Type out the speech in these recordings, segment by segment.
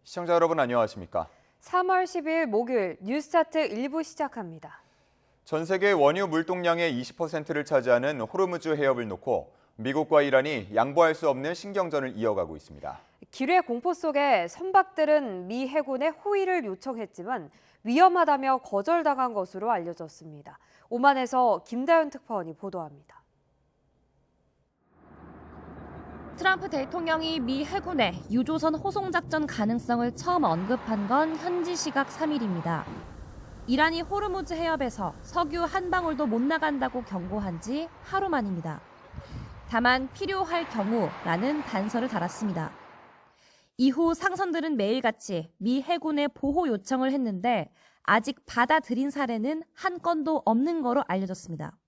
시청자 여러분 안녕하십니까? 3월 10일 목요일 뉴스타트 1부 시작합니다. 전 세계 원유 물동량의 20%를 차지하는 호르무즈 해협을 놓고 미국과 이란이 양보할 수 없는 신경전을 이어가고 있습니다. 기뢰 공포 속에 선박들은 미 해군에 호의를 요청했지만 위험하다며 거절당한 것으로 알려졌습니다. 오만에서 김다연 특파원이 보도합니다. 트럼프 대통령이 미 해군에 유조선 호송작전 가능성을 처음 언급한 건 현지 시각 3일입니다. 이란이 호르무즈 해협에서 석유 한 방울도 못 나간다고 경고한 지 하루 만입니다. 다만 필요할 경우라는 단서를 달았습니다. 이후 상선들은 매일같이 미 해군에 보호 요청을 했는데 아직 받아들인 사례는 한 건도 없는 거로 알려졌습니다.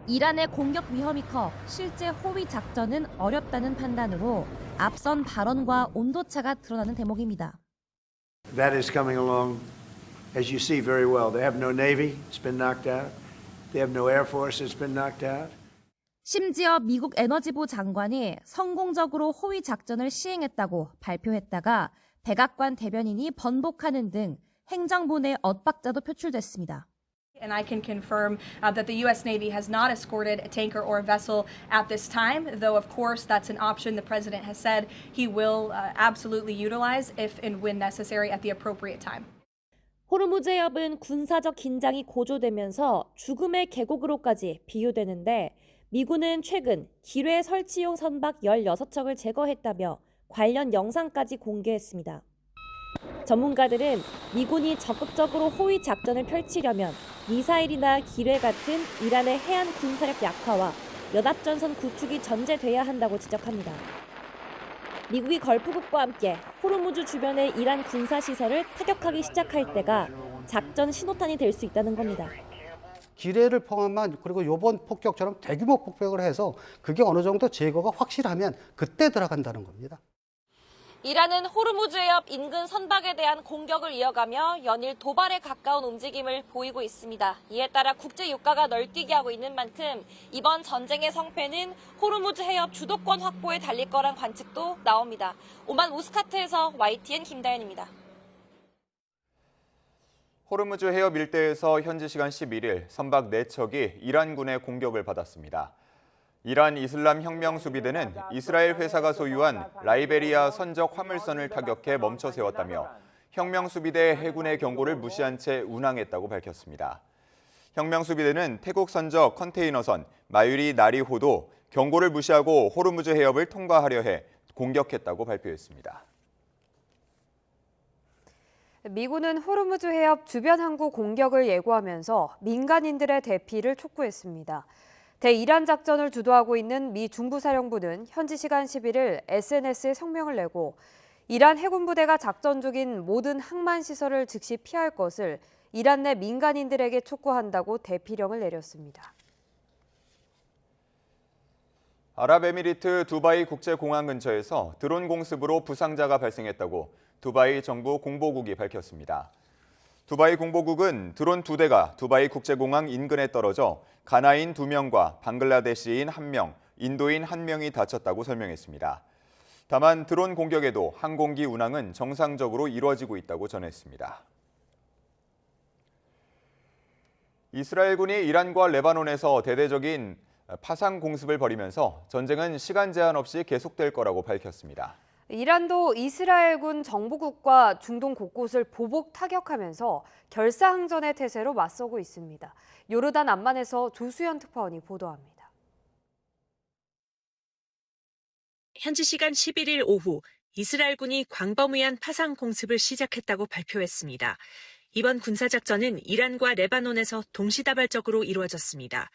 이란의 공격 위험이 커 실제 호위 작전은 어렵다는 판단으로 앞선 발언과 온도차가 드러나는 대목입니다. That is coming along, as you see very well. They have no navy, it's been knocked out. They have no air force, it's been knocked out. 심지어 미국 에너지부 장관이 성공적으로 호위 작전을 시행했다고 발표했다가 백악관 대변인이 번복하는 등 행정부 내 엇박자도 표출됐습니다. And I can confirm that the U.S. Navy has not escorted a tanker or a vessel at this time, though of course that's an option the president has said he will absolutely utilize if and when necessary at the appropriate time. 호르무즈 해협은 군사적 긴장이 고조되면서 죽음의 계곡으로까지 비유되는데 미군은 최근 기뢰 설치용 선박 16척을 제거했다며 관련 영상까지 공개했습니다. 전문가들은 미군이 적극적으로 호위 작전을 펼치려면 미사일이나 기뢰 같은 이란의 해안 군사력 약화와 연합전선 구축이 전제돼야 한다고 지적합니다. 미국이 걸프국과 함께 호르무즈 주변의 이란 군사시설을 타격하기 시작할 때가 작전 신호탄이 될 수 있다는 겁니다. 기뢰를 포함한 그리고 이번 폭격처럼 대규모 폭격을 해서 그게 어느 정도 제거가 확실하면 그때 들어간다는 겁니다. 이란은 호르무즈 해협 인근 선박에 대한 공격을 이어가며 연일 도발에 가까운 움직임을 보이고 있습니다. 이에 따라 국제 유가가 널뛰게 하고 있는 만큼 이번 전쟁의 성패는 호르무즈 해협 주도권 확보에 달릴 거란 관측도 나옵니다. 오만 무스카트에서 YTN 김다연입니다. 호르무즈 해협 일대에서 현지 시간 11일 선박 4척이 이란군의 공격을 받았습니다. 이란 이슬람 혁명 수비대는 이스라엘 회사가 소유한 라이베리아 선적 화물선을 타격해 멈춰 세웠다며 혁명 수비대 해군의 경고를 무시한 채 운항했다고 밝혔습니다. 혁명 수비대는 태국 선적 컨테이너선 마유리 나리호도 경고를 무시하고 호르무즈 해협을 통과하려 해 공격했다고 발표했습니다. 미군은 호르무즈 해협 주변 항구 공격을 예고하면서 민간인들의 대피를 촉구했습니다. 대이란 작전을 주도하고 있는 미 중부사령부는 현지 시간 11일 SNS에 성명을 내고 이란 해군 부대가 작전 중인 모든 항만 시설을 즉시 피할 것을 이란 내 민간인들에게 촉구한다고 대피령을 내렸습니다. 아랍에미리트 두바이 국제공항 근처에서 드론 공습으로 부상자가 발생했다고 두바이 정부 공보국이 밝혔습니다. 두바이 공보국은 드론 2대가 두바이 국제공항 인근에 떨어져 가나인 2명과 방글라데시인 1명, 인도인 1명이 다쳤다고 설명했습니다. 다만 드론 공격에도 항공기 운항은 정상적으로 이루어지고 있다고 전했습니다. 이스라엘군이 이란과 레바논에서 대대적인 파상 공습을 벌이면서 전쟁은 시간 제한 없이 계속될 거라고 밝혔습니다. 이란도 이스라엘군 정보국과 중동 곳곳을 보복 타격하면서 결사항전의 태세로 맞서고 있습니다. 요르단 암만에서 조수연 특파원이 보도합니다. 현지 시간 11일 오후 이스라엘군이 광범위한 파상 공습을 시작했다고 발표했습니다. 이번 군사작전은 이란과 레바논에서 동시다발적으로 이루어졌습니다.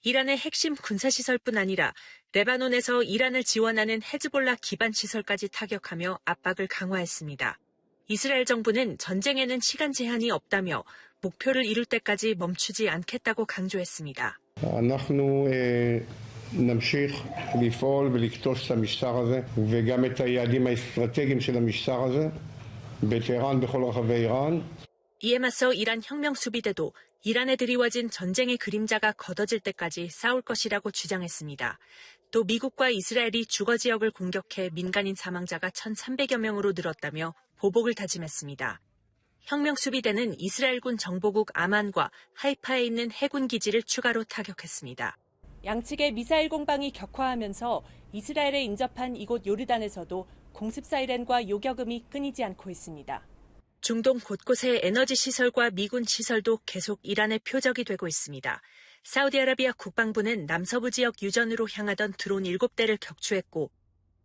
이란의 핵심 군사시설뿐 아니라 레바논에서 이란을 지원하는 헤즈볼라 기반 시설까지 타격하며 압박을 강화했습니다. 이스라엘 정부는 전쟁에는 시간 제한이 없다며 목표를 이룰 때까지 멈추지 않겠다고 강조했습니다. אנחנו נמשיך לפעול ולכתוש את המשטר הזה וגם את היעדים האסטרטגיים של המשטר הזה בטהרן בכל רחבי איראן. 이에 맞서 이란 혁명 수비대도 이란에 드리워진 전쟁의 그림자가 걷어질 때까지 싸울 것이라고 주장했습니다. 또 미국과 이스라엘이 주거 지역을 공격해 민간인 사망자가 1,300여 명으로 늘었다며 보복을 다짐했습니다. 혁명수비대는 이스라엘군 정보국 아만과 하이파에 있는 해군 기지를 추가로 타격했습니다. 양측의 미사일 공방이 격화하면서 이스라엘에 인접한 이곳 요르단에서도 공습 사이렌과 요격음이 끊이지 않고 있습니다. 중동 곳곳의 에너지 시설과 미군 시설도 계속 이란의 표적이 되고 있습니다. 사우디아라비아 국방부는 남서부 지역 유전으로 향하던 드론 7대를 격추했고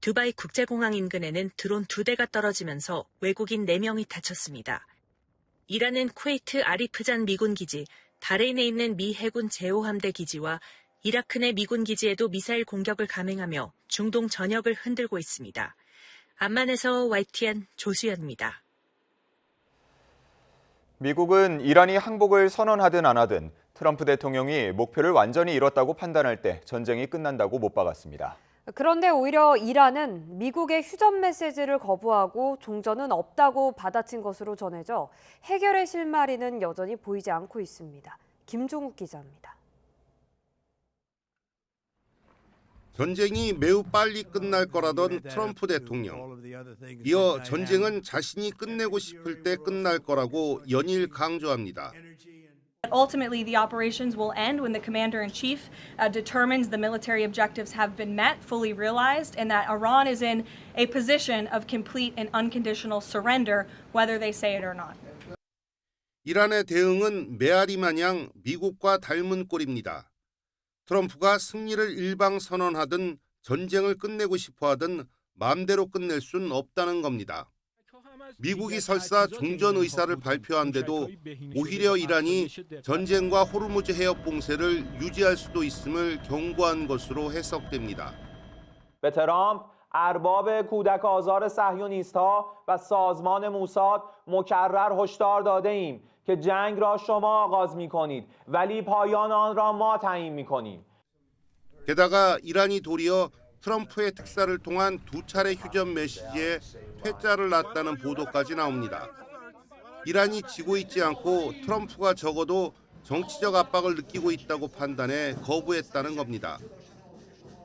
두바이 국제공항 인근에는 드론 2대가 떨어지면서 외국인 4명이 다쳤습니다. 이란은 쿠웨이트 아리프잔 미군 기지, 바레인에 있는 미 해군 제5함대 기지와 이라크 내 미군 기지에도 미사일 공격을 감행하며 중동 전역을 흔들고 있습니다. 암만에서 YTN 조수연입니다. 미국은 이란이 항복을 선언하든 안 하든 트럼프 대통령이 목표를 완전히 이뤘다고 판단할 때 전쟁이 끝난다고 못 박았습니다. 그런데 오히려 이란은 미국의 휴전 메시지를 거부하고 종전은 없다고 받아친 것으로 전해져 해결의 실마리는 여전히 보이지 않고 있습니다. 김종욱 기자입니다. 전쟁이 매우 빨리 끝날 거라던 트럼프 대통령. 이어 전쟁은 자신이 끝내고 싶을 때 끝날 거라고 연일 강조합니다. Ultimately, the operations will end when the commander-in-chief determines the military objectives have been met, fully realized, and that Iran is in a position of complete and unconditional surrender, whether they say it or not. 이란의 대응은 메아리 마냥 미국과 닮은 꼴입니다. 트럼프가 승리를 일방 선언하든 전쟁을 끝내고 싶어 하든 마음대로 끝낼 수는 없다는 겁니다. 미국이 설사 종전 의사를 발표한데도 오히려 이란이 전쟁과 호르무즈 해협 봉쇄를 유지할 수도 있음을 경고한 것으로 해석됩니다. به ترامپ ارباب کودک آزار صهیونیست‌ها و سازمان موساد مکرر هشدار داده‌ایم که جنگ را شما آغاز می‌کنید ولی پایان آن را ما تعیین می‌کنیم. 게다가 이란이 도리어 트럼프의 특사를 통한 2차례 휴전 메시지에 퇴짜를 놨다는 보도까지 나옵니다. 이란이 지고 있지 않고 트럼프가 적어도 정치적 압박을 느끼고 있다고 판단해 거부했다는 겁니다.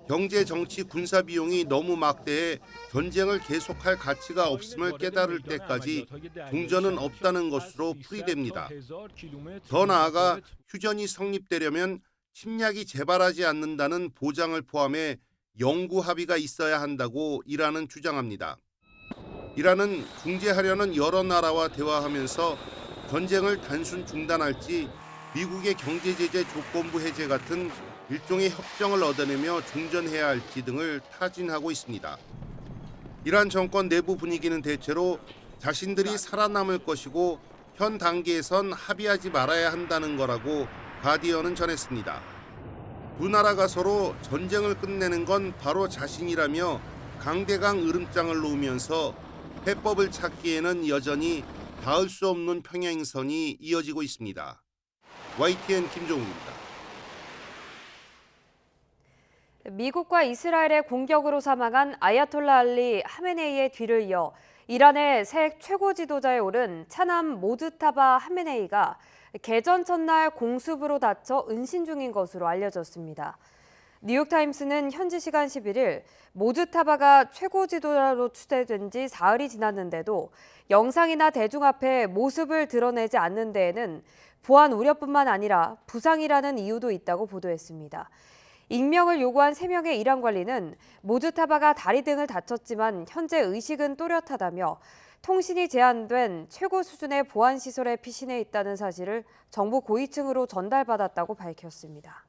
경제, 정치, 군사 비용이 너무 막대해 전쟁을 계속할 가치가 없음을 깨달을 때까지 종전은 없다는 것으로 풀이됩니다. 더 나아가 휴전이 성립되려면 침략이 재발하지 않는다는 보장을 포함해 영구 합의가 있어야 한다고 이란은 주장합니다. 이란은 중재하려는 여러 나라와 대화하면서 전쟁을 단순 중단할지 미국의 경제제재 조건부 해제 같은 일종의 협정을 얻어내며 종전해야 할지 등을 타진하고 있습니다. 이란 정권 내부 분위기는 대체로 자신들이 살아남을 것이고 현 단계에선 합의하지 말아야 한다는 거라고 가디언은 전했습니다. 두 나라가 서로 전쟁을 끝내는 건 바로 자신이라며 강대강 으름장을 놓으면서 해법을 찾기에는 여전히 닿을 수 없는 평행선이 이어지고 있습니다. YTN 김종욱입니다. 미국과 이스라엘의 공격으로 사망한 아야톨라 알리 하메네이의 뒤를 이어 이란의 새 최고 지도자에 오른 차남 모즈타바 하메네이가 개전 첫날 공습으로 다쳐 은신 중인 것으로 알려졌습니다. 뉴욕타임스는 현지 시간 11일 모즈타바가 최고 지도자로 추대된 지 사흘이 지났는데도 영상이나 대중 앞에 모습을 드러내지 않는 데에는 보안 우려뿐만 아니라 부상이라는 이유도 있다고 보도했습니다. 익명을 요구한 3명의 이란 관리는 모즈타바가 다리 등을 다쳤지만 현재 의식은 또렷하다며 통신이 제한된 최고 수준의 보안시설에 피신해 있다는 사실을 정부 고위층으로 전달받았다고 밝혔습니다.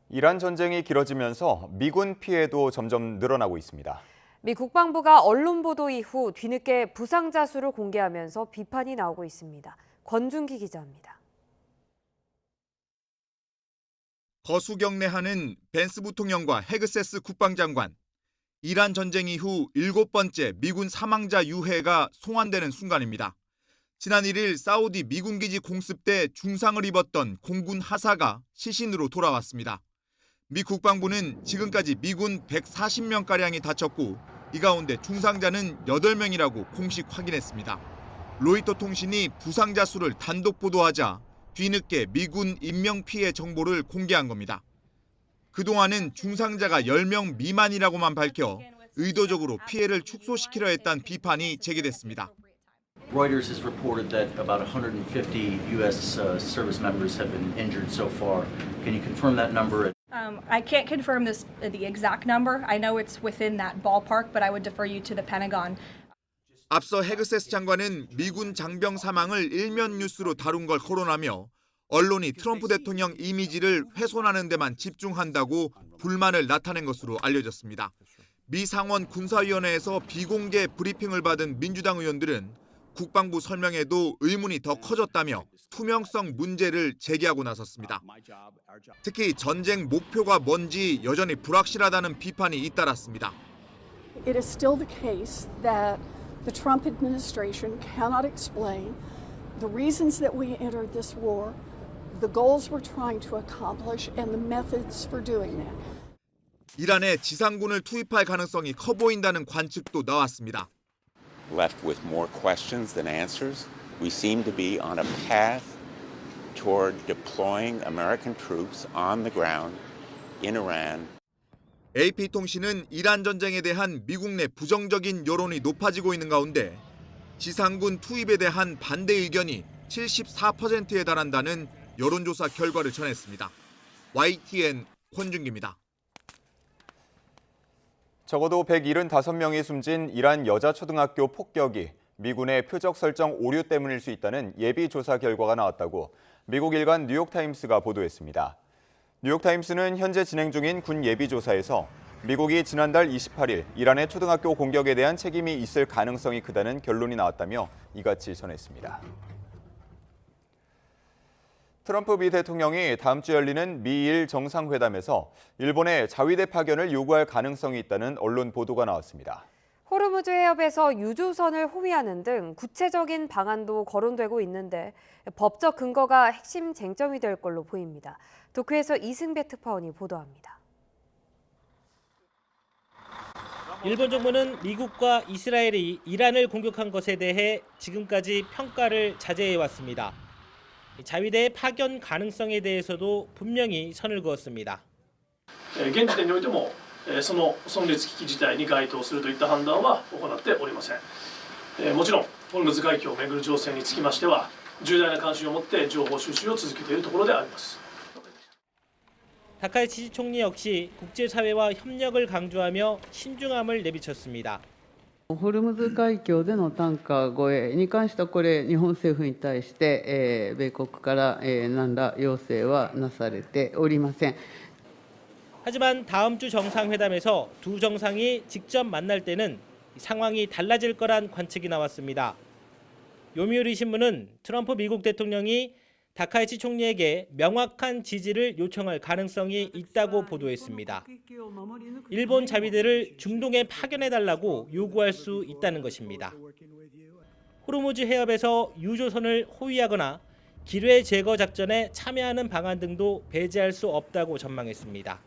이란 전쟁이 길어지면서 미군 피해도 점점 늘어나고 있습니다. 미 국방부가 언론 보도 이후 뒤늦게 부상자 수를 공개하면서 비판이 나오고 있습니다. 권준기 기자입니다. 거수경례하는 벤스 부통령과 헤그세스 국방장관. 이란 전쟁 이후 7번째 미군 사망자 유해가 송환되는 순간입니다. 지난 1일 사우디 미군 기지 공습 때 중상을 입었던 공군 하사가 시신으로 돌아왔습니다. 미 국방부는 지금까지 미군 140명가량이 다쳤고 이 가운데 중상자는 8명이라고 공식 확인했습니다. 로이터 통신이 부상자 수를 단독 보도하자 뒤늦게 미군 인명피해 정보를 공개한 겁니다. 그동안은 중상자가 10명 미만이라고만 밝혀 의도적으로 피해를 축소시키려 했다는 비판이 제기됐습니다. Reuters has reported that about 150 U.S. Service members have been injured so far. Can you confirm that number? I can't confirm the exact number. I know it's within that ballpark, but I would defer you to the Pentagon. 앞서 헤그세스 장관은 미군 장병 사망을 일면 뉴스로 다룬 걸 거론하며 언론이 트럼프 대통령 이미지를 훼손하는 데만 집중한다고 불만을 나타낸 것으로 알려졌습니다. 미 상원 군사위원회에서 비공개 브리핑을 받은 민주당 의원들은 국방부 설명에도 의문이 더 커졌다며 투명성 문제를 제기하고 나섰습니다. 특히 전쟁 목표가 뭔지 여전히 불확실하다는 비판이 잇따랐습니다. It is still the case that the Trump administration cannot explain the reasons that we entered this war, the goals we're trying to accomplish, and the methods for doing that. 이란에 지상군을 투입할 가능성이 커 보인다는 관측도 나왔습니다. Left with more questions than answers. We seem to be on a path toward deploying American troops on the ground in Iran. AP통신은 이란 전쟁에 대한 미국 내 부정적인 여론이 높아지고 있는 가운데 지상군 투입에 대한 반대 의견이 74%에 달한다는 여론조사 결과를 전했습니다. YTN 권준기입니다. 적어도 175명이 숨진 이란 여자 초등학교 폭격이 미군의 표적 설정 오류 때문일 수 있다는 예비 조사 결과가 나왔다고 미국 일간 뉴욕타임스가 보도했습니다. 뉴욕타임스는 현재 진행 중인 군 예비 조사에서 미국이 지난달 28일 이란의 초등학교 공격에 대한 책임이 있을 가능성이 크다는 결론이 나왔다며 이같이 전했습니다. 트럼프 미 대통령이 다음 주 열리는 미일 정상회담에서 일본의 자위대 파견을 요구할 가능성이 있다는 언론 보도가 나왔습니다. 호르무즈 해협에서 유조선을 호위하는 등 구체적인 방안도 거론되고 있는데 법적 근거가 핵심 쟁점이 될 걸로 보입니다. 도쿄에서 이승배 특파원이 보도합니다. 일본 정부는 미국과 이스라엘이 이란을 공격한 것에 대해 지금까지 평가를 자제해왔습니다. 자위대의 파견 가능성에 대해서도 분명히 선을 그었습니다. 現時点においてもその存立危機事態に該当するといった判断は行っておりません。もちろんホルムズ海峡をめぐる情勢につきましては重大な関心を持って情報収集を続けているところであります。 다카이치 총리 역시 국제사회와 협력을 강조하며 신중함을 내비쳤습니다. ホルムズ海峡でのタンカー越えに関してはこれ日本政府に対して、米国から、何ら要請はなされておりません。 하지만 다음 주 정상회담에서 두 정상이 직접 만날 때는 상황이 달라질 거란 관측이 나왔습니다. 요미우리 신문은 트럼프 미국 대통령이 다카이치 총리에게 명확한 지지를 요청할 가능성이 있다고 보도했습니다. 일본 자위대를 중동에 파견해달라고 요구할 수 있다는 것입니다. 호르무즈 해협에서 유조선을 호위하거나 기뢰 제거 작전에 참여하는 방안 등도 배제할 수 없다고 전망했습니다.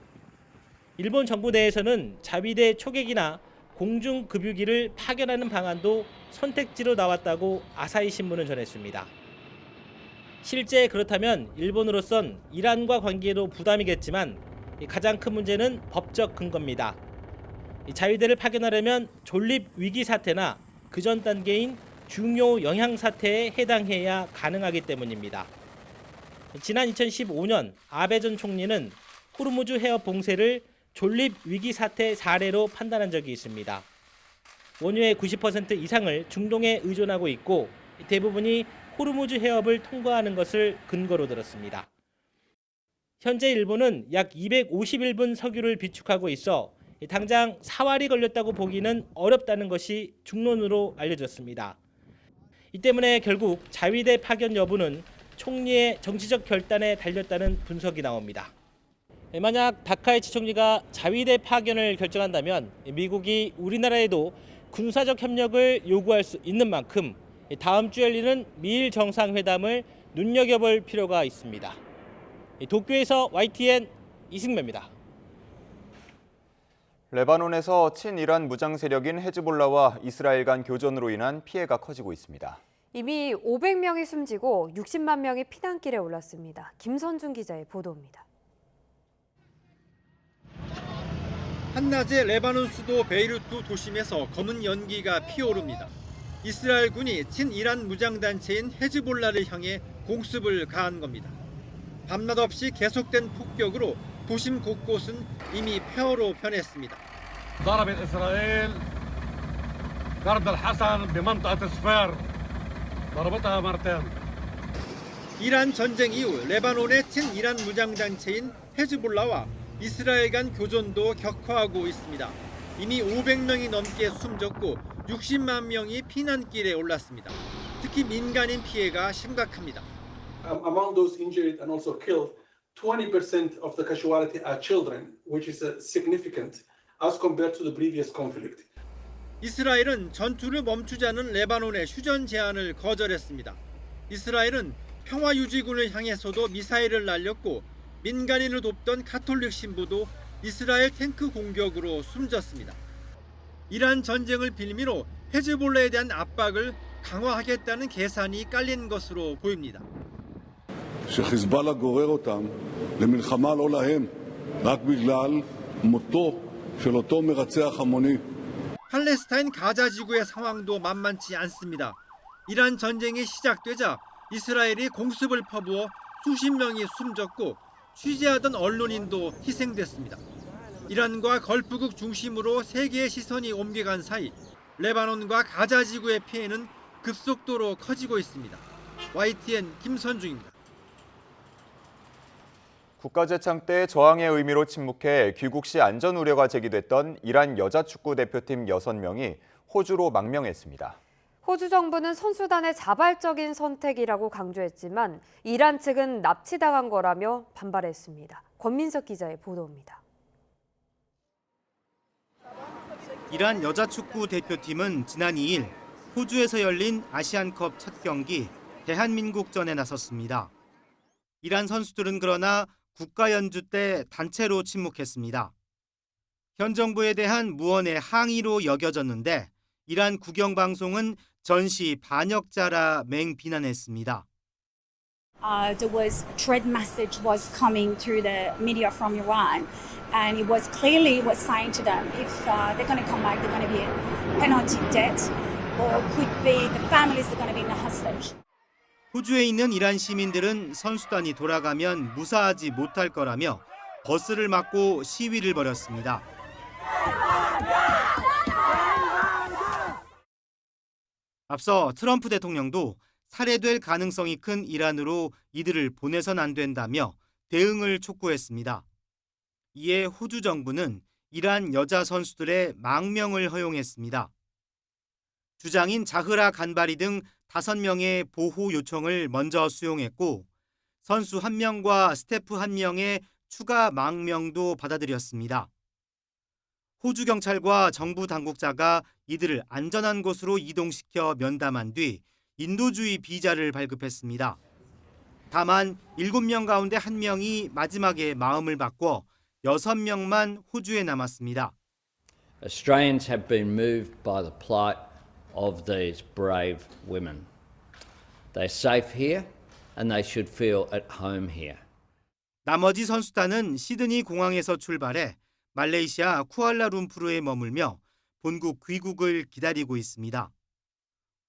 일본 정부 내에서는 자위대 초계기나 공중급유기를 파견하는 방안도 선택지로 나왔다고 아사히 신문은 전했습니다. 실제 그렇다면 일본으로선 이란과 관계에도 부담이겠지만 가장 큰 문제는 법적 근거입니다. 자위대를 파견하려면 존립 위기 사태나 그전 단계인 중요 영향 사태에 해당해야 가능하기 때문입니다. 지난 2015년 아베 전 총리는 호르무즈 해협 봉쇄를 존립 위기 사태 사례로 판단한 적이 있습니다. 원유의 90% 이상을 중동에 의존하고 있고 대부분이 호르무즈 해협을 통과하는 것을 근거로 들었습니다. 현재 일본은 약 251분 석유를 비축하고 있어 당장 사활이 걸렸다고 보기는 어렵다는 것이 중론으로 알려졌습니다. 이 때문에 결국 자위대 파견 여부는 총리의 정치적 결단에 달렸다는 분석이 나옵니다. 만약 다카이치 총리가 자위대 파견을 결정한다면 미국이 우리나라에도 군사적 협력을 요구할 수 있는 만큼 다음 주 열리는 미일 정상회담을 눈여겨볼 필요가 있습니다. 도쿄에서 YTN 이승배입니다. 레바논에서 친이란 무장 세력인 헤즈볼라와 이스라엘 간 교전으로 인한 피해가 커지고 있습니다. 이미 500명이 숨지고 60만 명이 피난길에 올랐습니다. 김선중 기자의 보도입니다. 한낮에 레바논 수도 베이루트 도심에서 검은 연기가 피어오릅니다. 이스라엘군이 친이란 무장단체인 헤즈볼라를 향해 공습을 가한 겁니다. 밤낮 없이 계속된 폭격으로 도심 곳곳은 이미 폐허로 변했습니다. ضربت إسرائيل قرب الحسن بمنطقة سفير ضربتها مرتين. 이란 전쟁 이후 레바논의 친이란 무장단체인 헤즈볼라와 이스라엘 간 교전도 격화하고 있습니다. 이미 500명이 넘게 숨졌고 60만 명이 피난길에 올랐습니다. 특히 민간인 피해가 심각합니다. Among those injured and also killed, 20% of the casualty are children, which is significant as compared to the previous conflict. 이스라엘은 전투를 멈추자는 레바논의 휴전 제안을 거절했습니다. 이스라엘은 평화유지군을 향해서도 미사일을 날렸고 민간인을 돕던 가톨릭 신부도 이스라엘 탱크 공격으로 숨졌습니다. 이란 전쟁을 빌미로 헤즈볼라에 대한 압박을 강화하겠다는 계산이 깔린 것으로 보입니다. שחיזבאללה גורר אותם למלחמה לא להם, רק בגלל מותו של אותו מרצח המוני. 팔레스타인 가자 지구의 상황도 만만치 않습니다. 이란 전쟁이 시작되자 이스라엘이 공습을 퍼부어 수십 명이 숨졌고 취재하던 언론인도 희생됐습니다. 이란과 걸프국 중심으로 세계의 시선이 옮겨간 사이 레바논과 가자 지구의 피해는 급속도로 커지고 있습니다. YTN 김선중입니다. 국가재창 때 저항의 의미로 침묵해 귀국 시 안전 우려가 제기됐던 이란 여자 축구 대표팀 6명이 호주로 망명했습니다. 호주 정부는 선수단의 자발적인 선택이라고 강조했지만 이란 측은 납치당한 거라며 반발했습니다. 권민석 기자의 보도입니다. 이란 여자 축구 대표팀은 지난 2일 호주에서 열린 아시안컵 첫 경기 대한민국전에 나섰습니다. 이란 선수들은 그러나 국가 연주 때 단체로 침묵했습니다. 현 정부에 대한 무언의 항의로 여겨졌는데 이란 국영방송은 전시 반역자라 맹비난했습니다. There was a threat message was coming through the media from Iran, and it was clearly was saying to them if they're going to come back, they're going to be a penalty debt, or could be the families are going to be in a hostage. 호주에 있는 이란 시민들은 선수단이 돌아가면 무사하지 못할 거라며 버스를 막고 시위를 벌였습니다. 앞서 트럼프 대통령도 살해될 가능성이 큰 이란으로 이들을 보내선 안 된다며 대응을 촉구했습니다. 이에 호주 정부는 이란 여자 선수들의 망명을 허용했습니다. 주장인 자흐라 간바리 등 5명의 보호 요청을 먼저 수용했고 선수 1명과 스태프 1명의 추가 망명도 받아들였습니다. 호주 경찰과 정부 당국자가 이들을 안전한 곳으로 이동시켜 면담한 뒤 인도주의 비자를 발급했습니다. 다만 7명 가운데 1명이 마지막에 마음을 바꿔 6명만 호주에 남았습니다. Australians have been moved by the plight of these brave women. They're safe here and they should feel at home here. 나머지 선수단은 시드니 공항에서 출발해 말레이시아 쿠알라룸푸르에 머물며 본국 귀국을 기다리고 있습니다.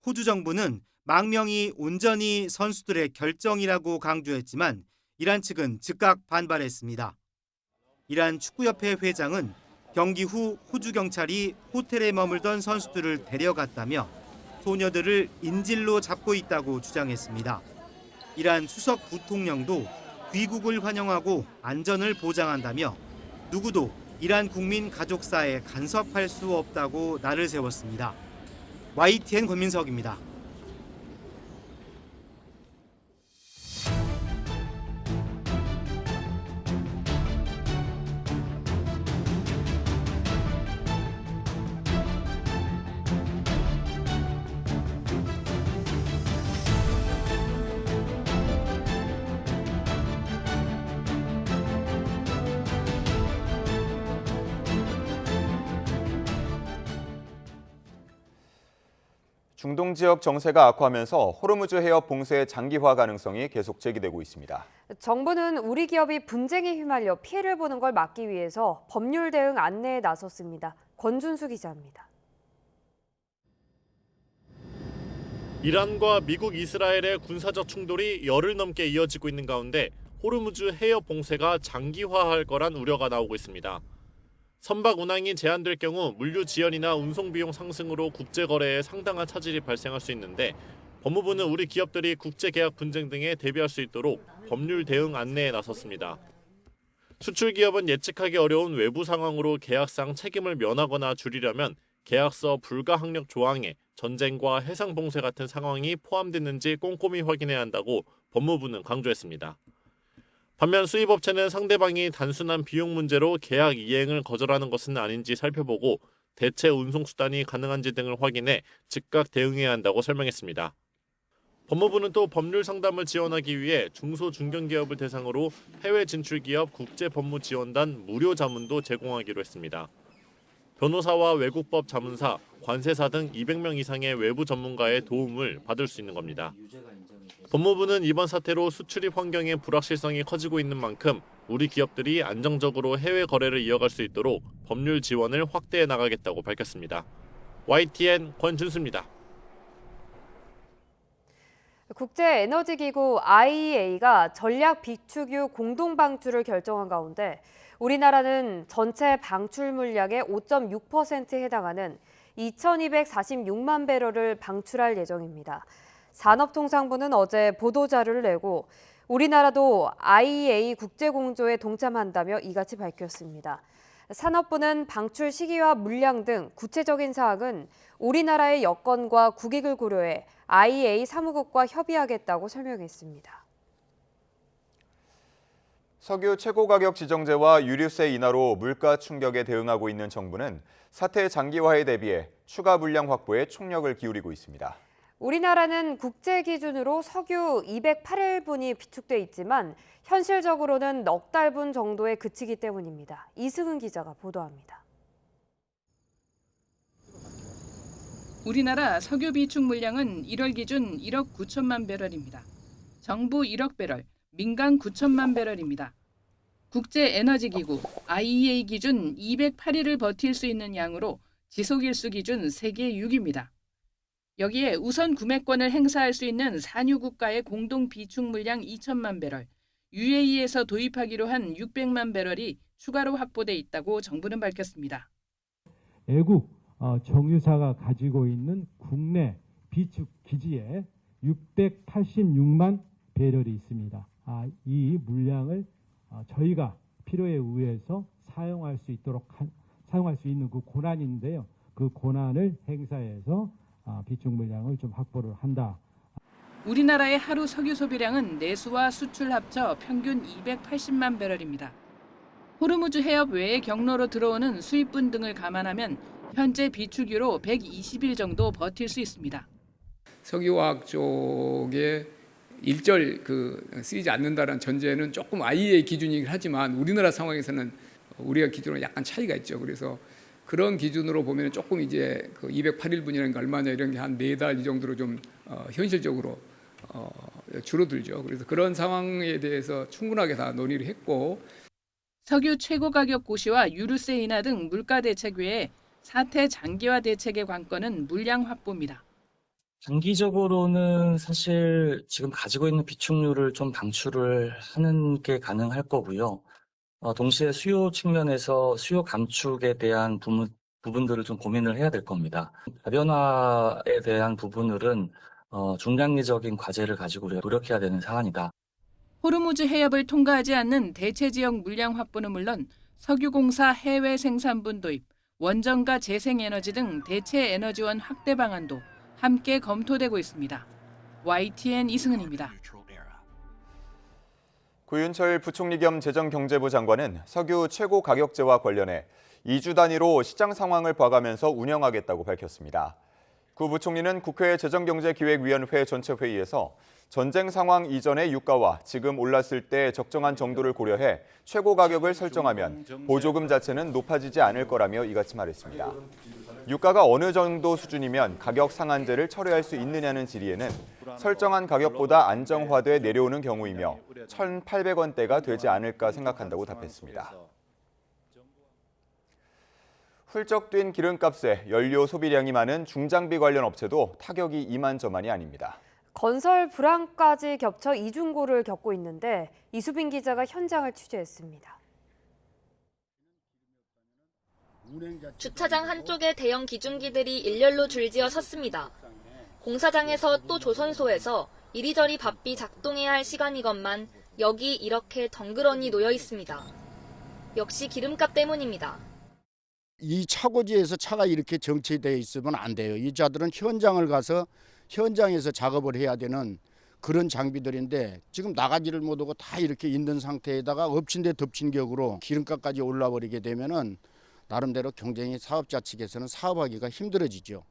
호주 정부는 망명이 온전히 선수들의 결정이라고 강조했지만 이란 측은 즉각 반발했습니다. 이란 축구협회 회장은 경기 후 호주 경찰이 호텔에 머물던 선수들을 데려갔다며 소녀들을 인질로 잡고 있다고 주장했습니다. 이란 수석 부통령도 귀국을 환영하고 안전을 보장한다며 누구도 이란 국민 가족사에 간섭할 수 없다고 날을 세웠습니다. YTN 권민석입니다. 중동 지역 정세가 악화하면서 호르무즈 해협 봉쇄 장기화 가능성이 계속 제기되고 있습니다. 정부는 우리 기업이 분쟁에 휘말려 피해를 보는 걸 막기 위해서 법률 대응 안내에 나섰습니다. 권준수 기자입니다. 이란과 미국, 이스라엘의 군사적 충돌이 열흘 넘게 이어지고 있는 가운데 호르무즈 해협 봉쇄가 장기화할 거란 우려가 나오고 있습니다. 선박 운항이 제한될 경우 물류 지연이나 운송 비용 상승으로 국제 거래에 상당한 차질이 발생할 수 있는데 법무부는 우리 기업들이 국제 계약 분쟁 등에 대비할 수 있도록 법률 대응 안내에 나섰습니다. 수출 기업은 예측하기 어려운 외부 상황으로 계약상 책임을 면하거나 줄이려면 계약서 불가 항력 조항에 전쟁과 해상 봉쇄 같은 상황이 포함됐는지 꼼꼼히 확인해야 한다고 법무부는 강조했습니다. 반면 수입업체는 상대방이 단순한 비용 문제로 계약 이행을 거절하는 것은 아닌지 살펴보고 대체 운송수단이 가능한지 등을 확인해 즉각 대응해야 한다고 설명했습니다. 법무부는 또 법률 상담을 지원하기 위해 중소 중견기업을 대상으로 해외 진출기업 국제법무지원단 무료 자문도 제공하기로 했습니다. 변호사와 외국법 자문사, 관세사 등 200명 이상의 외부 전문가의 도움을 받을 수 있는 겁니다. 법무부는 이번 사태로 수출입 환경의 불확실성이 커지고 있는 만큼 우리 기업들이 안정적으로 해외 거래를 이어갈 수 있도록 법률 지원을 확대해 나가겠다고 밝혔습니다. YTN 권준수입니다. 국제에너지기구 IEA가 전략 비축유 공동 방출을 결정한 가운데 우리나라는 전체 방출 물량의 5.6%에 해당하는 2,246만 배럴을 방출할 예정입니다. 산업통상부는 어제 보도자료를 내고 우리나라도 IEA 국제공조에 동참한다며 이같이 밝혔습니다. 산업부는 방출 시기와 물량 등 구체적인 사항은 우리나라의 여건과 국익을 고려해 IEA 사무국과 협의하겠다고 설명했습니다. 석유 최고가격 지정제와 유류세 인하로 물가 충격에 대응하고 있는 정부는 사태 장기화에 대비해 추가 물량 확보에 총력을 기울이고 있습니다. 우리나라는 국제 기준으로 석유 208일분이 비축돼 있지만 현실적으로는 넉 달분 정도에 그치기 때문입니다. 이승은 기자가 보도합니다. 우리나라 석유 비축 물량은 1월 기준 1억 9천만 배럴입니다. 정부 1억 배럴, 민간 9천만 배럴입니다. 국제에너지기구 IEA 기준 208일을 버틸 수 있는 양으로 지속일수 기준 세계 6위입니다. 여기에 우선 구매권을 행사할 수 있는 산유 국가의 공동 비축 물량 2천만 배럴, UAE에서 도입하기로 한 600만 배럴이 추가로 확보돼 있다고 정부는 밝혔습니다. 애국 정유사가 가지고 있는 국내 비축 기지에 686만 배럴이 있습니다. 이 물량을 저희가 필요에 의해서 사용할 수 있는 그 권한인데요. 그 권한을 행사해서 비축 물량을 좀 확보를 한다. 우리나라의 하루 석유 소비량은 내수와 수출 합쳐 평균 280만 배럴입니다. 호르무즈 해협 외의 경로로 들어오는 수입분 등을 감안하면 현재 비축유로 120일 정도 버틸 수 있습니다. 석유화학 쪽에 일절 쓰이지 않는다는 전제는 조금 IEA 기준이긴 하지만 우리나라 상황에서는 우리가 기준으로 약간 차이가 있죠. 그래서 그런 기준으로 보면 조금 이제 208일분이라는 게 얼마냐 이런 게 한 4달 이 정도로 좀 현실적으로 줄어들죠. 그래서 그런 상황에 대해서 충분하게 다 논의를 했고 석유 최고 가격 고시와 유류세 인하 등 물가 대책 외에 사태 장기화 대책의 관건은 물량 확보입니다. 장기적으로는 사실 지금 가지고 있는 비축류를 좀 방출을 하는 게 가능할 거고요. 동시에 수요 측면에서 수요 감축에 대한 부분들을 좀 고민을 해야 될 겁니다. 다변화에 대한 부분들은 중장기적인 과제를 가지고 우리가 노력해야 되는 사안이다. 호르무즈 해협을 통과하지 않는 대체 지역 물량 확보는 물론 석유공사 해외 생산분 도입, 원전과 재생에너지 등 대체 에너지원 확대 방안도 함께 검토되고 있습니다. YTN 이승은입니다. 구윤철 부총리 겸 재정경제부 장관은 석유 최고 가격제와 관련해 2주 단위로 시장 상황을 봐가면서 운영하겠다고 밝혔습니다. 구 부총리는 국회 재정경제기획위원회 전체 회의에서 전쟁 상황 이전의 유가와 지금 올랐을 때 적정한 정도를 고려해 최고 가격을 설정하면 보조금 자체는 높아지지 않을 거라며 이같이 말했습니다. 유가가 어느 정도 수준이면 가격 상한제를 철회할 수 있느냐는 질의에는 설정한 가격보다 안정화돼 내려오는 경우이며 1,800원대가 되지 않을까 생각한다고 답했습니다. 훌쩍 뛴 기름값에 연료 소비량이 많은 중장비 관련 업체도 타격이 이만저만이 아닙니다. 건설 불황까지 겹쳐 이중고를 겪고 있는데 이수빈 기자가 현장을 취재했습니다. 주차장 한쪽에 대형 기중기들이 일렬로 줄지어 섰습니다. 공사장에서 또 조선소에서 이리저리 바삐 작동해야 할 시간이건만 여기 이렇게 덩그러니 놓여 있습니다. 역시 기름값 때문입니다. 이 차고지에서 차가 이렇게 정체되어 있으면 안 돼요. 이 자들은 현장을 가서 현장에서 작업을 해야 되는 그런 장비들인데 지금 나가지를 못하고 다 이렇게 있는 상태에다가 엎친 데 덮친 격으로 기름값까지 올라버리게 되면은 나름대로 경쟁이 사업자 측에서는 사업하기가 힘들어지죠.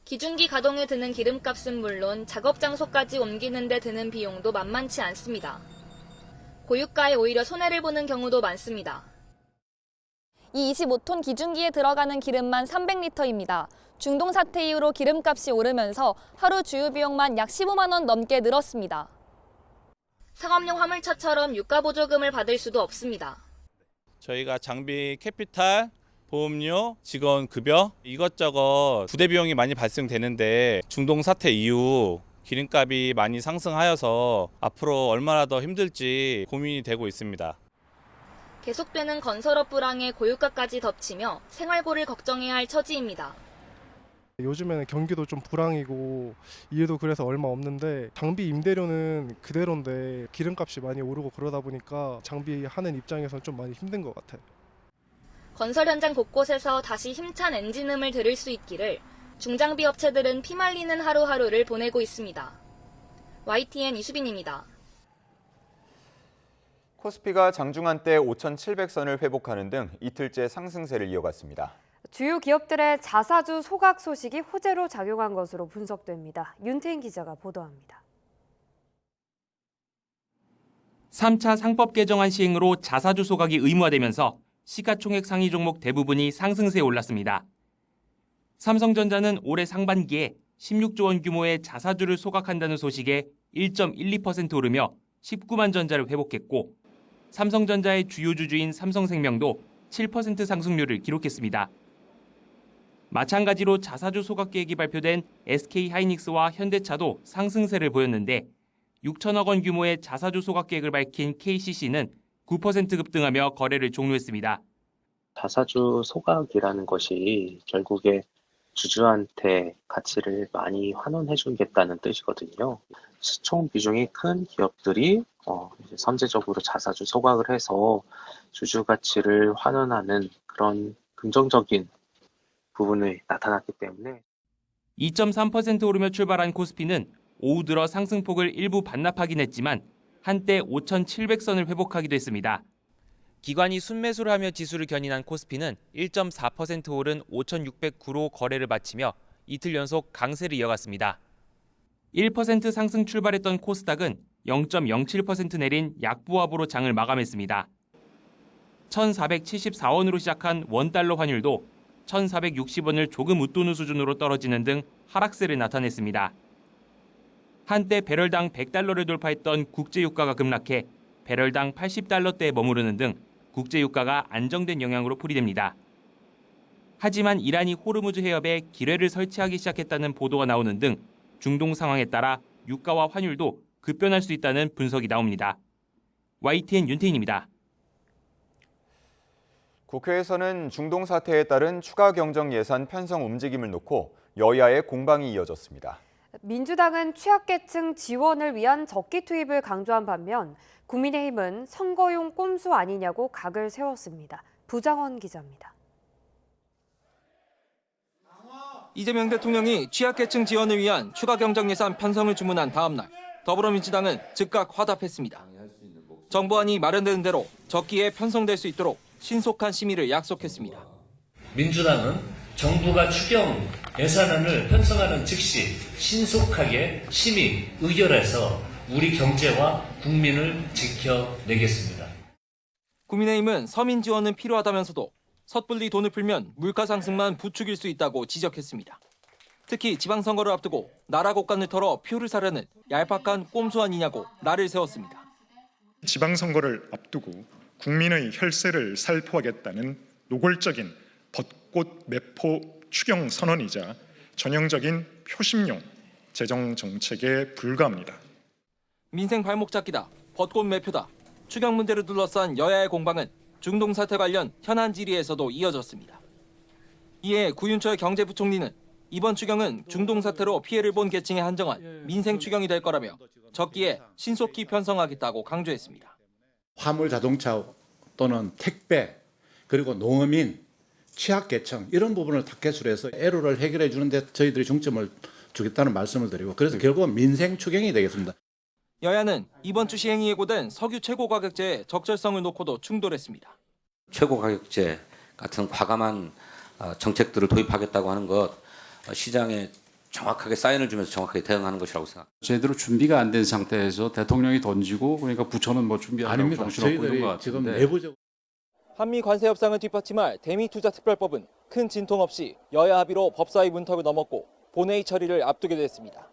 기중기 가동에 드는 기름값은 물론 작업 장소까지 옮기는 데 드는 비용도 만만치 않습니다. 고유가에 오히려 손해를 보는 경우도 많습니다. 이 25톤 기중기에 들어가는 기름만 300리터입니다. 중동 사태 이후로 기름값이 오르면서 하루 주유 비용만 약 15만 원 넘게 늘었습니다. 상업용 화물차처럼 유가 보조금을 받을 수도 없습니다. 저희가 장비 캐피탈, 보험료, 직원 급여 이것저것 부대 비용이 많이 발생되는데 중동 사태 이후 기름값이 많이 상승하여서 앞으로 얼마나 더 힘들지 고민이 되고 있습니다. 계속되는 건설업 불황에 고유가까지 덮치며 생활고를 걱정해야 할 처지입니다. 요즘에는 경기도 좀 불황이고 일도 그래서 얼마 없는데 장비 임대료는 그대로인데 기름값이 많이 오르고 그러다 보니까 장비하는 입장에서는 좀 많이 힘든 것 같아요. 건설 현장 곳곳에서 다시 힘찬 엔진음을 들을 수 있기를 중장비 업체들은 피말리는 하루하루를 보내고 있습니다. YTN 이수빈입니다. 코스피가 장중한 때 5,700선을 회복하는 등 이틀째 상승세를 이어갔습니다. 주요 기업들의 자사주 소각 소식이 호재로 작용한 것으로 분석됩니다. 윤태인 기자가 보도합니다. 3차 상법 개정안 시행으로 자사주 소각이 의무화되면서 시가총액 상위 종목 대부분이 상승세에 올랐습니다. 삼성전자는 올해 상반기에 16조 원 규모의 자사주를 소각한다는 소식에 1.12% 오르며 19만 전자를 회복했고 삼성전자의 주요 주주인 삼성생명도 7% 상승률을 기록했습니다. 마찬가지로 자사주 소각 계획이 발표된 SK하이닉스와 현대차도 상승세를 보였는데 6천억 원 규모의 자사주 소각 계획을 밝힌 KCC는 9% 급등하며 거래를 종료했습니다. 자사주 소각이라는 것이 결국에 주주한테 가치를 많이 환원해주겠다는 뜻이거든요. 시총 비중이 큰 기업들이 이제 선제적으로 자사주 소각을 해서 주주 가치를 환원하는 그런 긍정적인 부분이 나타났기 때문에 2.3% 오르며 출발한 코스피는 오후 들어 상승폭을 일부 반납하긴 했지만 한때 5,700선을 회복하기도 했습니다. 기관이 순매수를 하며 지수를 견인한 코스피는 1.4% 오른 5,609로 거래를 마치며 이틀 연속 강세를 이어갔습니다. 1% 상승 출발했던 코스닥은 0.07% 내린 약보합으로 장을 마감했습니다. 1,474원으로 시작한 원달러 환율도 1,460원을 조금 웃도는 수준으로 떨어지는 등 하락세를 나타냈습니다. 한때 배럴당 100달러를 돌파했던 국제유가가 급락해 배럴당 80달러대에 머무르는 등 국제유가가 안정된 영향으로 풀이됩니다. 하지만 이란이 호르무즈 해협에 기뢰를 설치하기 시작했다는 보도가 나오는 등 중동 상황에 따라 유가와 환율도 급변할 수 있다는 분석이 나옵니다. YTN 윤태인입니다. 국회에서는 중동 사태에 따른 추가 경정 예산 편성 움직임을 놓고 여야의 공방이 이어졌습니다. 민주당은 취약계층 지원을 위한 적기 투입을 강조한 반면 국민의힘은 선거용 꼼수 아니냐고 각을 세웠습니다. 부장원 기자입니다. 이재명 대통령이 취약계층 지원을 위한 추가 경정 예산 편성을 주문한 다음 날 더불어민주당은 즉각 화답했습니다. 정부안이 마련되는 대로 적기에 편성될 수 있도록 신속한 심의를 약속했습니다. 민주당은 정부가 추경 예산안을 편성하는 즉시 신속하게 심의, 의결해서 우리 경제와 국민을 지켜내겠습니다. 국민의힘은 서민 지원은 필요하다면서도 섣불리 돈을 풀면 물가 상승만 부추길 수 있다고 지적했습니다. 특히 지방선거를 앞두고 나라 곳간을 털어 표를 사려는 얄팍한 꼼수 아니냐고 날을 세웠습니다. 지방선거를 앞두고 국민의 혈세를 살포하겠다는 노골적인 벚꽃 매포 추경 선언이자 전형적인 표심용 재정 정책에 불과합니다. 민생 발목 잡기다, 벚꽃 매표다, 추경 문제를 둘러싼 여야의 공방은 중동 사태 관련 현안 질의에서도 이어졌습니다. 이에 구윤철 경제부총리는 이번 추경은 중동 사태로 피해를 본 계층에 한정한 민생 추경이 될 거라며 적기에 신속히 편성하겠다고 강조했습니다. 화물 자동차 또는 택배 그리고 농어민, 취약계층 이런 부분을 타겟으로 해서 애로를 해결해 주는데 저희들이 중점을 주겠다는 말씀을 드리고 그래서 결국은 민생 추경이 되겠습니다. 여야는 이번 주 시행이 예고된 석유 최고가격제의 적절성을 놓고도 충돌했습니다. 최고가격제 같은 과감한 정책들을 도입하겠다고 하는 것 시장에 정확하게 사인을 주면서 정확하게 대응하는 것이라고 생각합니다. 제대로 준비가 안 된 상태에서 대통령이 던지고 그러니까 부처는 뭐 준비하려고 정신없고 이런 것 같은데. 지금 내부적 한미 관세 협상을 뒷받침할 대미투자특별법은 큰 진통 없이 여야 합의로 법사위 문턱을 넘었고 본회의 처리를 앞두게 됐습니다.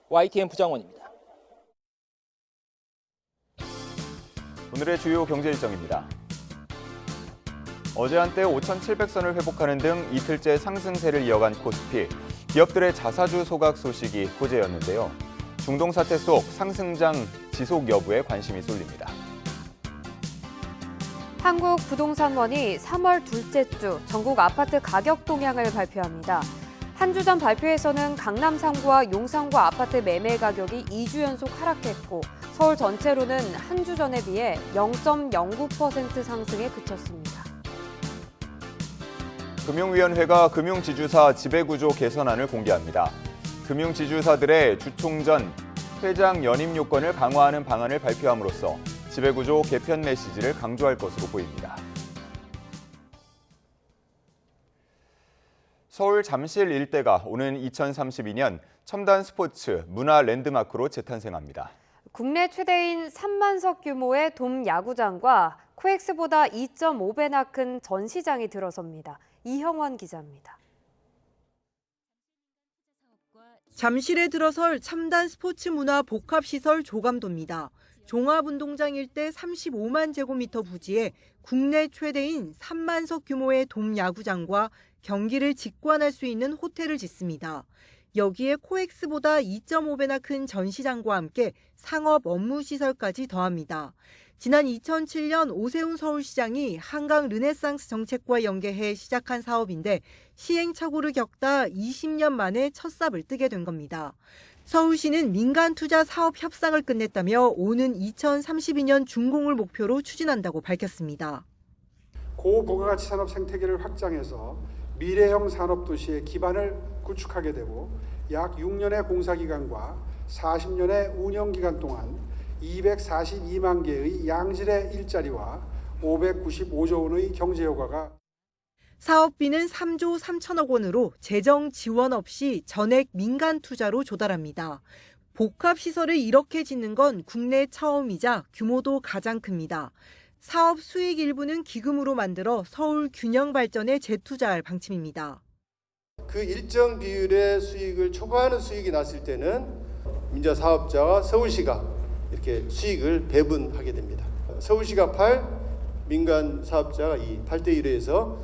YTN 부장원입니다. 오늘의 주요 경제 일정입니다. 어제 한때 5,700선을 회복하는 등 이틀째 상승세를 이어간 코스피. 기업들의 자사주 소각 소식이 호재였는데요. 중동 사태 속 상승장 지속 여부에 관심이 쏠립니다. 한국부동산원이 3월 둘째 주 전국 아파트 가격 동향을 발표합니다. 한 주 전 발표에서는 강남 3구와 용산구 아파트 매매 가격이 2주 연속 하락했고 서울 전체로는 한 주 전에 비해 0.09% 상승에 그쳤습니다. 금융위원회가 금융지주사 지배구조 개선안을 공개합니다. 금융지주사들의 주총전 회장 연임 요건을 강화하는 방안을 발표함으로써 지배구조 개편 메시지를 강조할 것으로 보입니다. 서울 잠실 일대가 오는 2032년 첨단 스포츠 문화 랜드마크로 재탄생합니다. 국내 최대인 3만석 규모의 돔 야구장과 코엑스보다 2.5배나 큰 전시장이 들어섭니다. 이형원 기자입니다. 잠실에 들어설 첨단 스포츠 문화 복합시설 조감도입니다. 종합운동장 일대 35만 제곱미터 부지에 국내 최대인 3만석 규모의 돔 야구장과 경기를 직관할 수 있는 호텔을 짓습니다. 여기에 코엑스보다 2.5배나 큰 전시장과 함께 상업 업무 시설까지 더합니다. 지난 2007년 오세훈 서울시장이 한강 르네상스 정책과 연계해 시작한 사업인데 시행착오를 겪다 20년 만에 첫 삽을 뜨게 된 겁니다. 서울시는 민간 투자 사업 협상을 끝냈다며 오는 2032년 준공을 목표로 추진한다고 밝혔습니다. 고부가가치 산업 생태계를 확장해서 미래형 산업도시의 기반을 구축하게 되고 약 6년의 공사기간과 40년의 운영기간 동안 242만 개의 양질의 일자리와 595조 원의 경제 효과가 사업비는 3조 3천억 원으로 재정 지원 없이 전액 민간 투자로 조달합니다. 복합시설을 이렇게 짓는 건 국내 처음이자 규모도 가장 큽니다. 사업 수익 일부는 기금으로 만들어 서울 균형 발전에 재투자할 방침입니다. 그 일정 비율의 수익을 초과하는 수익이 났을 때는 민자 사업자와 서울시가 이렇게 수익을 배분하게 됩니다. 서울시가 8, 민간 사업자가 2, 8대 1에서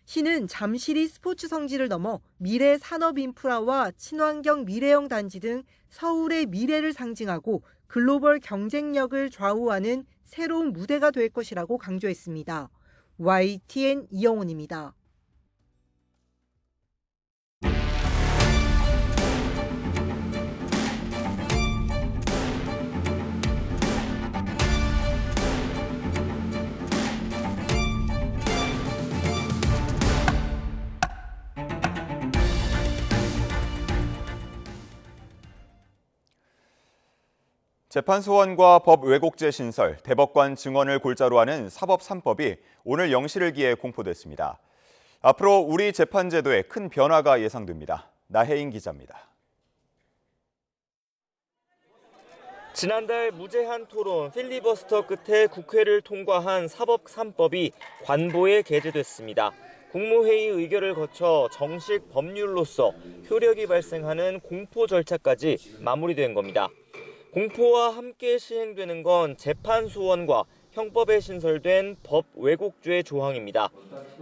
시는 잠실이 스포츠 성지를 넘어 미래 산업 인프라와 친환경 미래형 단지 등 서울의 미래를 상징하고 글로벌 경쟁력을 좌우하는 새로운 무대가 될 것이라고 강조했습니다. YTN 이영훈입니다. 재판 소원과 법 왜곡죄 신설, 대법관 증언을 골자로 하는 사법 3법이 오늘 0시를 기해 공포됐습니다. 앞으로 우리 재판제도에 큰 변화가 예상됩니다. 나혜인 기자입니다. 지난달 무제한 토론 필리버스터 끝에 국회를 통과한 사법 3법이 관보에 게재됐습니다. 국무회의 의결을 거쳐 정식 법률로서 효력이 발생하는 공포 절차까지 마무리된 겁니다. 공포와 함께 시행되는 건 재판 소원과 형법에 신설된 법 왜곡죄 조항입니다.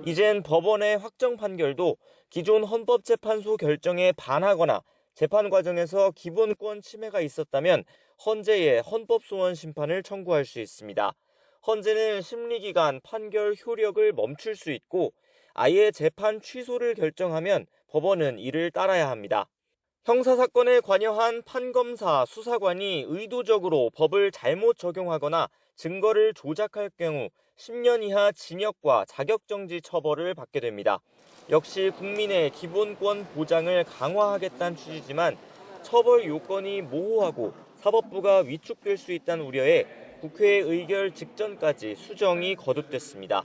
이젠 법원의 확정 판결도 기존 헌법재판소 결정에 반하거나 재판 과정에서 기본권 침해가 있었다면 헌재에 헌법소원 심판을 청구할 수 있습니다. 헌재는 심리기간 판결 효력을 멈출 수 있고 아예 재판 취소를 결정하면 법원은 이를 따라야 합니다. 형사사건에 관여한 판검사, 수사관이 의도적으로 법을 잘못 적용하거나 증거를 조작할 경우 10년 이하 징역과 자격정지 처벌을 받게 됩니다. 역시 국민의 기본권 보장을 강화하겠다는 취지지만 처벌 요건이 모호하고 사법부가 위축될 수 있다는 우려에 국회 의결 직전까지 수정이 거듭됐습니다.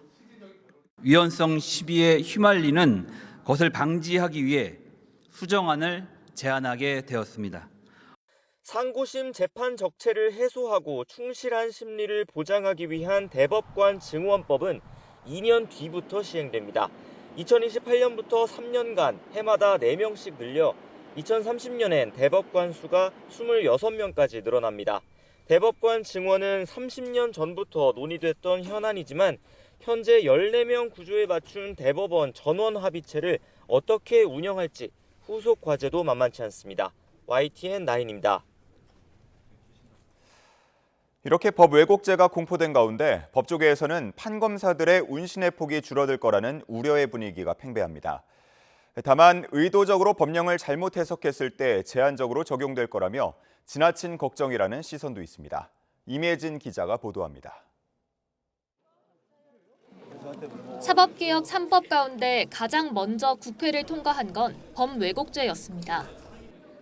위헌성 시비에 휘말리는 것을 방지하기 위해 수정안을 제안하게 되었습니다. 상고심 재판 적체를 해소하고 충실한 심리를 보장하기 위한 대법관 증원법은 2년 뒤부터 시행됩니다. 2028년부터 3년간 해마다 4명씩 늘려 2030년엔 대법관 수가 26명까지 늘어납니다. 대법관 증원은 30년 전부터 논의됐던 현안이지만 현재 14명 구조에 맞춘 대법원 전원 합의체를 어떻게 운영할지 후속 과제도 만만치 않습니다. YTN9입니다. 이렇게 법 왜곡죄가 공포된 가운데 법조계에서는 판검사들의 운신의 폭이 줄어들 거라는 우려의 분위기가 팽배합니다. 다만 의도적으로 법령을 잘못 해석했을 때 제한적으로 적용될 거라며 지나친 걱정이라는 시선도 있습니다. 임예진 기자가 보도합니다. 사법개혁 3법 가운데 가장 먼저 국회를 통과한 건 법 왜곡죄였습니다.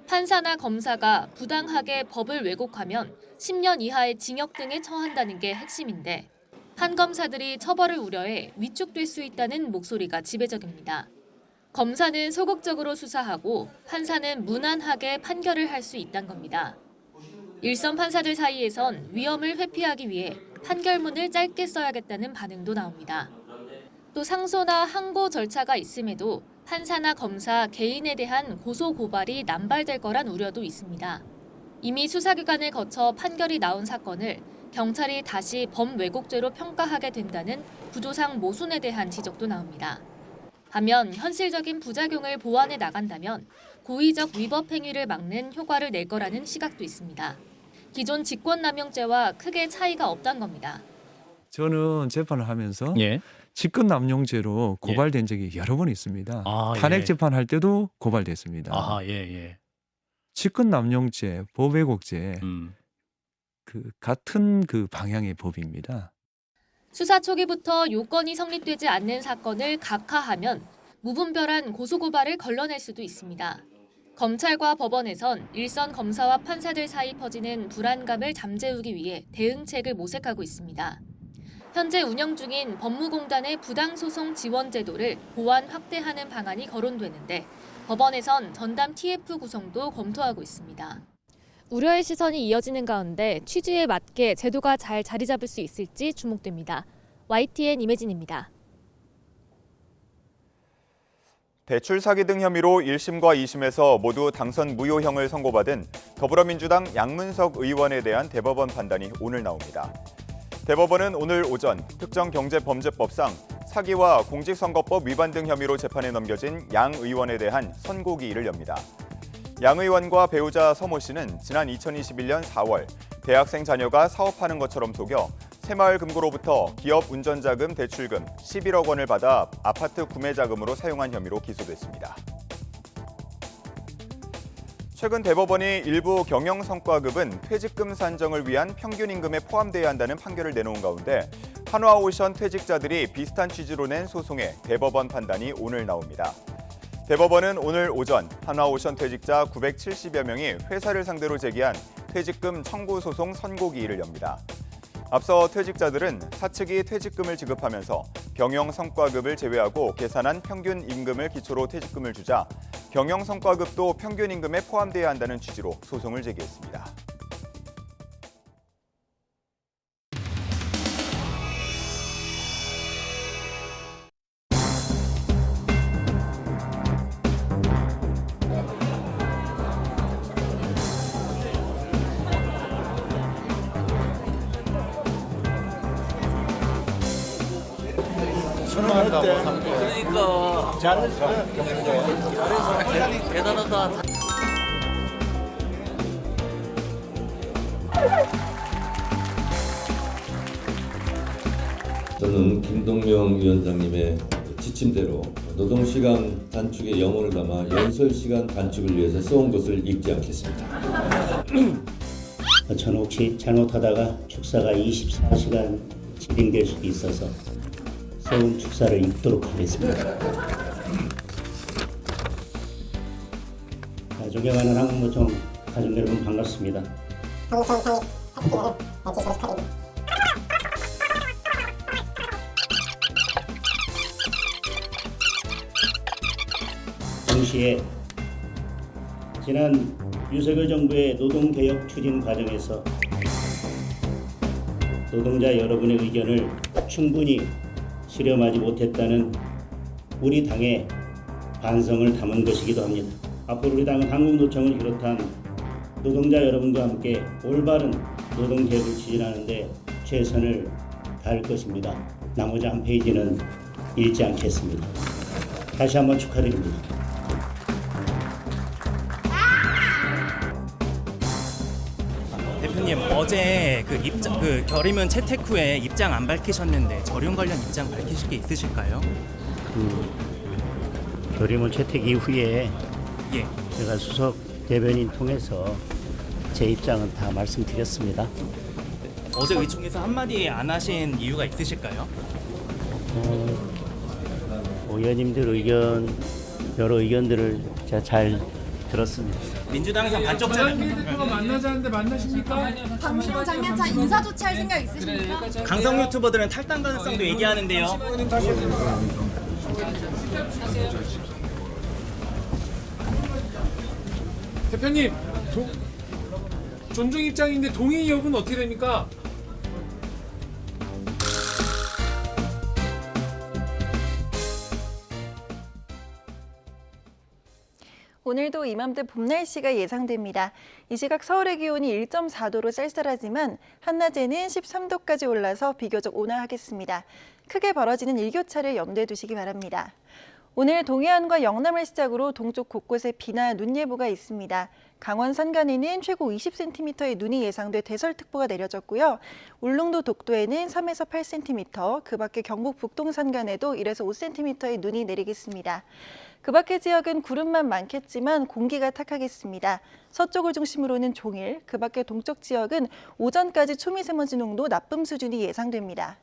판사나 검사가 부당하게 법을 왜곡하면 10년 이하의 징역 등에 처한다는 게 핵심인데 판검사들이 처벌을 우려해 위축될 수 있다는 목소리가 지배적입니다. 검사는 소극적으로 수사하고 판사는 무난하게 판결을 할 수 있다는 겁니다. 일선 판사들 사이에선 위험을 회피하기 위해 판결문을 짧게 써야겠다는 반응도 나옵니다. 또 상소나 항고 절차가 있음에도 판사나 검사 개인에 대한 고소 고발이 남발될 거란 우려도 있습니다. 이미 수사기관을 거쳐 판결이 나온 사건을 경찰이 다시 법 왜곡죄로 평가하게 된다는 구조상 모순에 대한 지적도 나옵니다. 반면 현실적인 부작용을 보완해 나간다면 고의적 위법 행위를 막는 효과를 낼 거라는 시각도 있습니다. 기존 직권남용죄와 크게 차이가 없다는 겁니다. 저는 재판을 하면서 예. 직권남용죄로 고발된 적이 여러 번 있습니다. 탄핵 재판할 때도 고발됐습니다. 직권남용죄, 법 왜곡죄 같은 방향의 법입니다. 수사 초기부터 요건이 성립되지 않는 사건을 각하하면 무분별한 고소고발을 걸러낼 수도 있습니다. 검찰과 법원에선 일선 검사와 판사들 사이 퍼지는 불안감을 잠재우기 위해 대응책을 모색하고 있습니다. 현재 운영 중인 법무공단의 부당소송 지원 제도를 보완 확대하는 방안이 거론되는데 법원에선 전담 TF 구성도 검토하고 있습니다. 우려의 시선이 이어지는 가운데 취지에 맞게 제도가 잘 자리 잡을 수 있을지 주목됩니다. YTN 임혜진입니다. 대출 사기 등 혐의로 1심과 2심에서 모두 당선 무효형을 선고받은 더불어민주당 양문석 의원에 대한 대법원 판단이 오늘 나옵니다. 대법원은 오늘 오전 특정경제범죄법상 사기와 공직선거법 위반 등 혐의로 재판에 넘겨진 양 의원에 대한 선고기일을 엽니다. 양 의원과 배우자 서모 씨는 지난 2021년 4월 대학생 자녀가 사업하는 것처럼 속여 새마을금고로부터 기업 운전자금 대출금 11억 원을 받아 아파트 구매 자금으로 사용한 혐의로 기소됐습니다. 최근 대법원이 일부 경영성과급은 퇴직금 산정을 위한 평균 임금에 포함돼야 한다는 판결을 내놓은 가운데 한화오션 퇴직자들이 비슷한 취지로 낸 소송에 대법원 판단이 오늘 나옵니다. 대법원은 오늘 오전 한화오션 퇴직자 970여 명이 회사를 상대로 제기한 퇴직금 청구 소송 선고기일을 엽니다. 앞서 퇴직자들은 사측이 퇴직금을 지급하면서 경영성과급을 제외하고 계산한 평균 임금을 기초로 퇴직금을 주자 경영성과급도 평균 임금에 포함돼야 한다는 취지로 소송을 제기했습니다. 그러니까 잘했어. 대단하다. 저는 김동명 위원장님의 지침대로 노동시간 단축에 영혼을 담아 연설시간 단축을 위해서 써온 것을 잊지 않겠습니다. 저는 혹시 잘못하다가 축사가 24시간 진행될 수도 있어서 써온 축사를 읽도록 하겠습니다. 존경하는 한국노총 가족 여러분 반갑습니다. 동시에 지난 윤석열 정부의 노동개혁 추진 과정에서 노동자 여러분의 의견을 충분히 수렴하지 못했다는 우리 당의 반성을 담은 것이기도 합니다. 앞으로 우리 당은 한국노총을 비롯한 노동자 여러분과 함께 올바른 노동개혁을 추진하는 데 최선을 다할 것입니다. 나머지 한 페이지는 읽지 않겠습니다. 다시 한번 축하드립니다. 대표님, 어제 그 결의문 채택 후에 입장 안 밝히셨는데 저륜 관련 입장 밝히실 게 있으실까요? 결의문 채택 이후에 예. 제가 수석 대변인 통해서 제 입장은 다 말씀드렸습니다. 어제 의총에서 한마디 안 하신 이유가 있으실까요? 의원님들 의견, 여러 의견들을 제가 잘 들었습니다. 민주당에서 반쪽 장관님 대표가 만나자는데 만나십니까? 박민영 장례차 인사 조치할 생각 있으십니까? 강성 유튜버들은 탈당 가능성도 얘기하는데요. 대표님, 존중 입장인데 동의 여부는 어떻게 됩니까? 오늘도 이맘때 봄 날씨가 예상됩니다. 이 시각 서울의 기온이 1.4도로 쌀쌀하지만 한낮에는 13도까지 올라서 비교적 온화하겠습니다. 크게 벌어지는 일교차를 염두에 두시기 바랍니다. 오늘 동해안과 영남을 시작으로 동쪽 곳곳에 비나 눈 예보가 있습니다. 강원 산간에는 최고 20cm의 눈이 예상돼 대설특보가 내려졌고요. 울릉도 독도에는 3에서 8cm, 그 밖에 경북 북동 산간에도 1에서 5cm의 눈이 내리겠습니다. 그 밖의 지역은 구름만 많겠지만 공기가 탁하겠습니다. 서쪽을 중심으로는 종일, 그 밖의 동쪽 지역은 오전까지 초미세먼지 농도 나쁨 수준이 예상됩니다.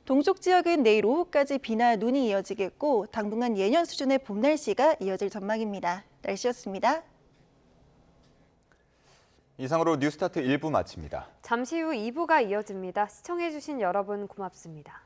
동쪽 지역은 내일 오후까지 비나 눈이 이어지겠고 당분간 예년 수준의 봄 날씨가 이어질 전망입니다. 날씨였습니다. 이상으로 뉴스타트 1부 마칩니다. 잠시 후 2부가 이어집니다. 시청해주신 여러분 고맙습니다.